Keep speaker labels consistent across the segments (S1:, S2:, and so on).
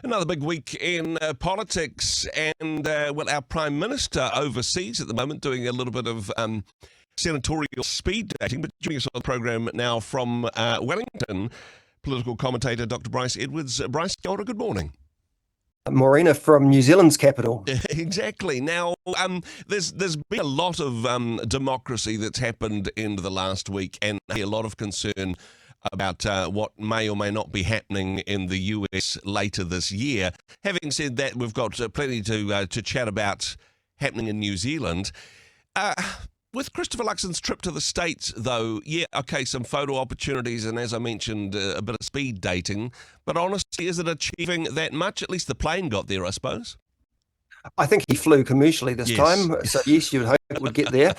S1: Another big week in politics, and our Prime Minister overseas at the moment doing a little bit of senatorial speed dating. But joining us on the program now from Wellington, political commentator Dr. Bryce Edwards. Bryce, good morning.
S2: Morena from New Zealand's capital.
S1: Exactly. Now, there's been a lot of democracy that's happened in the last week, and a lot of concern about what may or may not be happening in the US later this year. Having said that, we've got plenty to chat about happening in New Zealand. With Christopher Luxon's trip to the States, though, some photo opportunities and, as I mentioned, a bit of speed dating. But honestly, is it achieving that much? At least the plane got there, I suppose.
S2: I think he flew commercially this time, so yes, you would hope it would get there.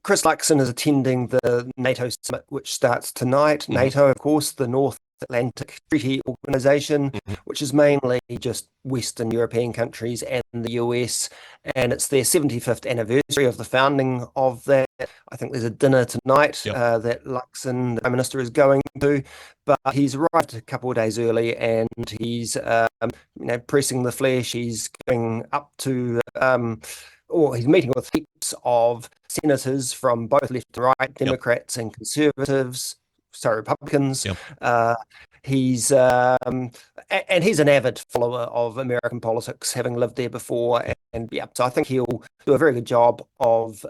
S2: Chris Luxon is attending the NATO summit, which starts tonight. Mm-hmm. NATO, of course, the North Atlantic Treaty Organization, which is mainly just Western European countries and the US, and it's their 75th anniversary of the founding of that. I think there's a dinner tonight that Luxon, the Prime Minister, is going to, but he's arrived a couple of days early and he's pressing the flesh. He's going up to he's meeting with heaps of senators from both left and right, Democrats and Republicans. He's and he's an avid follower of American politics, having lived there before, so I think he'll do a very good job of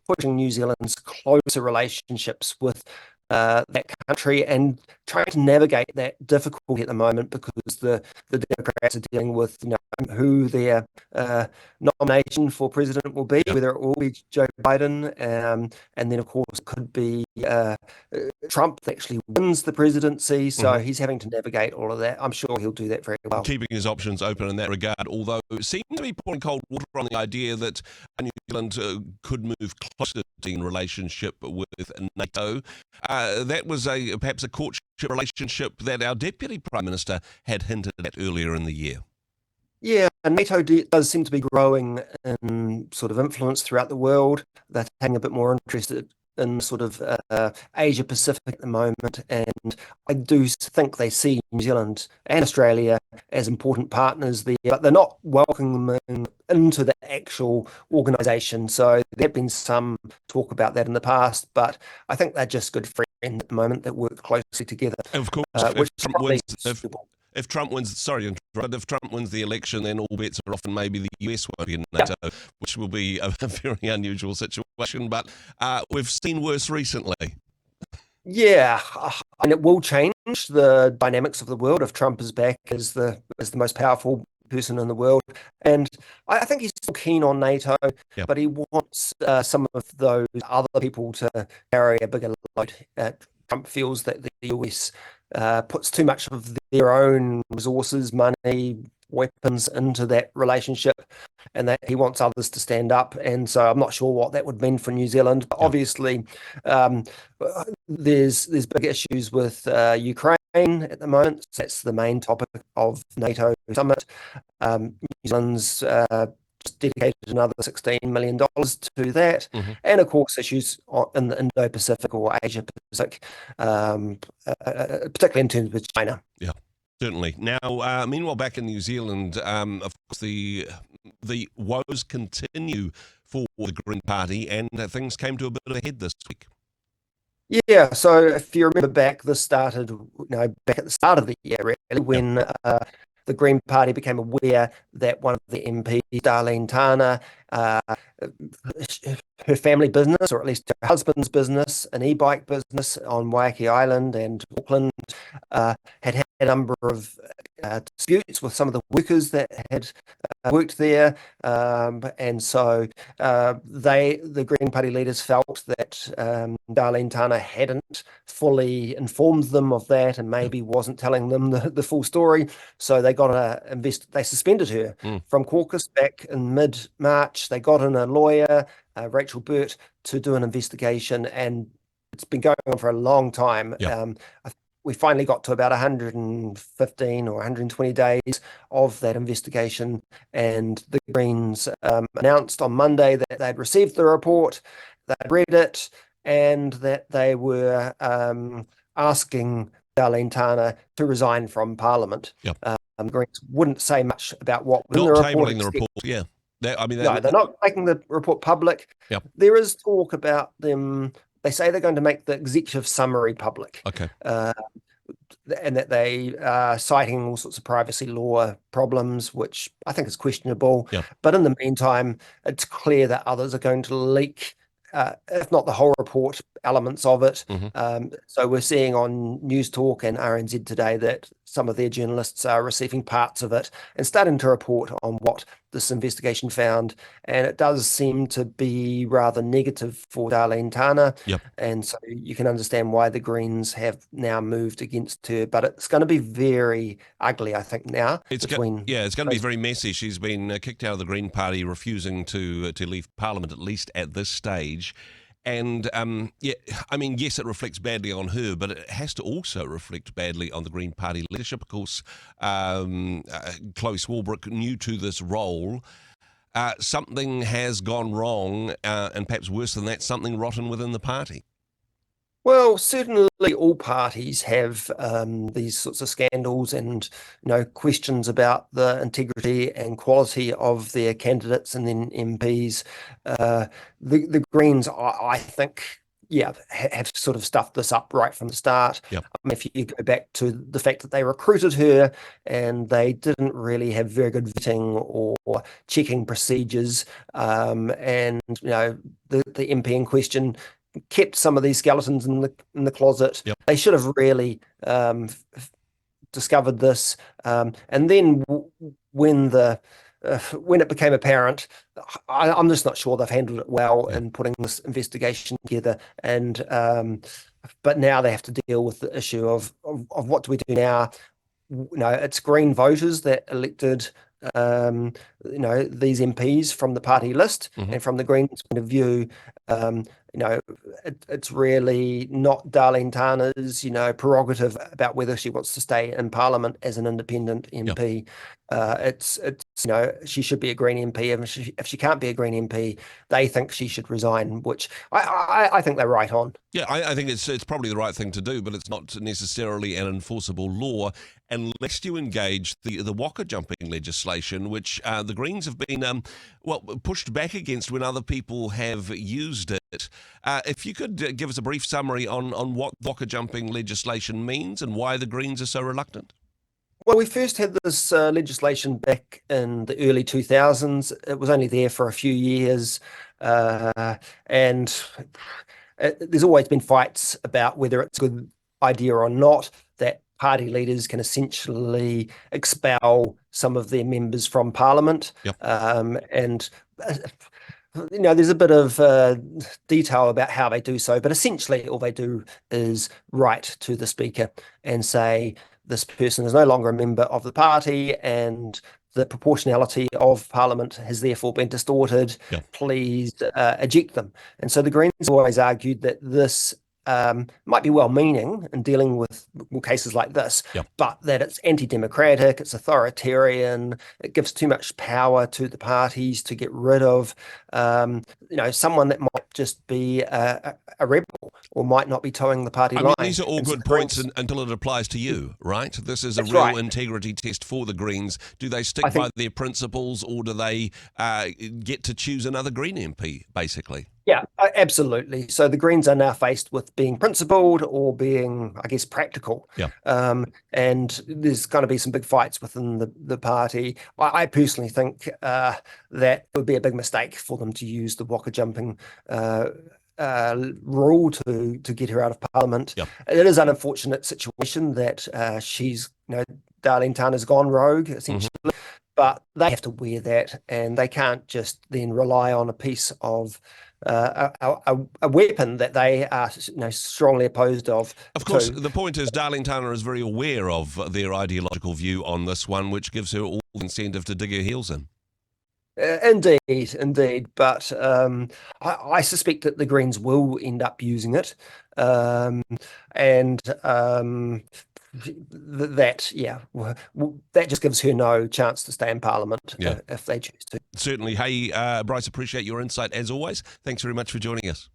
S2: pushing New Zealand's closer relationships with that country and trying to navigate that difficulty at the moment, because the Democrats are dealing with who their nomination for president will be, whether it will be Joe Biden, and then of course it could be Trump that actually wins the presidency. So he's having to navigate all of that. I'm sure he'll do that very well.
S1: Keeping his options open in that regard, although it seems to be pouring cold water on the idea that New Zealand could move closer in relationship with NATO. That was perhaps a courtship relationship that our Deputy Prime Minister had hinted at earlier in the year.
S2: Yeah, and NATO does seem to be growing in sort of influence throughout the world. They're taking a bit more interested in sort of Asia Pacific at the moment, and I do think they see New Zealand and Australia as important partners there, but they're not welcoming them into the actual organisation. So there have been some talk about that in the past, but I think they're just good friends at the moment that work closely together.
S1: Of course, if Trump wins the election, then all bets are off, and maybe the US won't be in NATO, which will be a very unusual situation. But we've seen worse recently.
S2: Yeah, and it will change the dynamics of the world if Trump is back as the most powerful person in the world. And I think he's still keen on NATO, but he wants some of those other people to carry a bigger load. Trump feels that the US puts too much of their own resources, money, weapons into that relationship, and that he wants others to stand up. And so I'm not sure what that would mean for New Zealand. But obviously, there's big issues with Ukraine at the moment. So that's the main topic of NATO summit. New Zealand's dedicated another $16 million to that, and of course issues in the Indo-Pacific or Asia-Pacific, particularly in terms of China.
S1: Yeah, certainly. Now, meanwhile, back in New Zealand, of course, the woes continue for the Green Party, and things came to a bit of a head this week.
S2: Yeah, so if you remember back, this started back at the start of the year, really, when the Green Party became aware that one of the MPs, Darlene Tana, her family business, or at least her husband's business, an e-bike business on Waiheke Island and Auckland, had had a number of disputes with some of the workers that had worked there, and so the Green Party leaders felt that Darlene Tana hadn't fully informed them of that, and maybe wasn't telling them the full story. So they got they suspended her from caucus back in mid-March. They got in a lawyer, Rachel Burt, to do an investigation, and it's been going on for a long time. We finally got to about 115 or 120 days of that investigation, and the Greens announced on Monday that they'd received the report, they'd read it, and that they were asking Darlene Tana to resign from Parliament. Greens wouldn't say much about what was in
S1: Not
S2: the report.
S1: tabling the report, yeah.
S2: No, they're not making the report public.
S1: Yep.
S2: There is talk about them. They say they're going to make the executive summary public.
S1: Okay.
S2: And that they are citing all sorts of privacy law problems, which I think is questionable.
S1: Yep.
S2: But in the meantime, it's clear that others are going to leak, if not the whole report, elements of it. So we're seeing on News Talk and RNZ today that some of their journalists are receiving parts of it and starting to report on what this investigation found. And it does seem to be rather negative for Darlene Tana.
S1: Yep.
S2: And so you can understand why the Greens have now moved against her. But it's going to be very ugly, I think, now.
S1: It's going to be very messy. She's been kicked out of the Green Party, refusing to leave Parliament, at least at this stage. And, yes, it reflects badly on her, but it has to also reflect badly on the Green Party leadership. Of course, Chloe Swarbrick, new to this role, something has gone wrong, and perhaps worse than that, something rotten within the party.
S2: Well, certainly all parties have these sorts of scandals and questions about the integrity and quality of their candidates and then MPs. The Greens, I think, have sort of stuffed this up right from the start.
S1: Yep.
S2: If you go back to the fact that they recruited her and they didn't really have very good vetting or checking procedures, and the MP in question kept some of these skeletons in the closet.
S1: Yep.
S2: They should have really discovered this, and then when it became apparent, I'm just not sure they've handled it well in putting this investigation together. And but now they have to deal with the issue of what do we do now? It's Green voters that elected these MPs from the party list, and from the Greens' point of view, it's really not Darlene Tana's, prerogative about whether she wants to stay in Parliament as an independent MP. It's she should be a Green MP. If she can't be a Green MP, they think she should resign, which I think they're right on.
S1: Yeah, I think it's probably the right thing to do, but it's not necessarily an enforceable law unless you engage the waka jumping legislation, which the Greens have been pushed back against when other people have used it. If you could give us a brief summary on what waka jumping legislation means and why the Greens are so reluctant.
S2: Well, we first had this legislation back in the early 2000s. It was only there for a few years, and there's always been fights about whether it's a good idea or not, that party leaders can essentially expel some of their members from Parliament.
S1: Yep.
S2: And there's a bit of detail about how they do so, but essentially all they do is write to the Speaker and say, this person is no longer a member of the party and the proportionality of Parliament has therefore been distorted.
S1: Yep.
S2: Please eject them. And so the Greens always argued that this might be well-meaning in dealing with cases like this,
S1: Yep.
S2: but that it's anti-democratic, it's authoritarian, it gives too much power to the parties to get rid of someone that might just be a rebel or might not be towing the party line.
S1: These are all good points until it applies to you, right? This is a real integrity test for the Greens. Do they stick by their principles, or do they get to choose another Green MP, basically?
S2: Yeah, absolutely. So the Greens are now faced with being principled or being, I guess, practical.
S1: Yeah.
S2: And there's going to be some big fights within the party. I personally think that it would be a big mistake for them to use the waka jumping rule to get her out of Parliament.
S1: Yep.
S2: It is an unfortunate situation that she's, Darlene Tana's gone rogue, essentially. But they have to wear that, and they can't just then rely on a piece of a weapon that they are strongly opposed of.
S1: Of course, the point is Darlene Tana is very aware of their ideological view on this one, which gives her all the incentive to dig her heels in.
S2: Indeed. But I suspect that the Greens will end up using it. That just gives her no chance to stay in Parliament if they choose to.
S1: Certainly. Hey, Bryce, appreciate your insight as always. Thanks very much for joining us.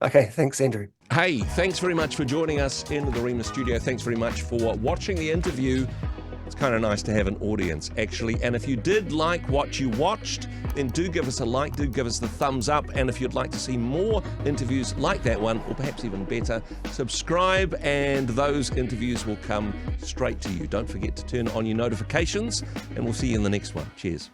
S2: Okay, thanks, Andrew.
S1: Hey, thanks very much for joining us in the Rhema studio. Thanks very much for watching the interview. It's kind of nice to have an audience, actually. And if you did like what you watched, then do give us a like, do give us the thumbs up. And if you'd like to see more interviews like that one, or perhaps even better, subscribe and those interviews will come straight to you. Don't forget to turn on your notifications, and we'll see you in the next one. Cheers.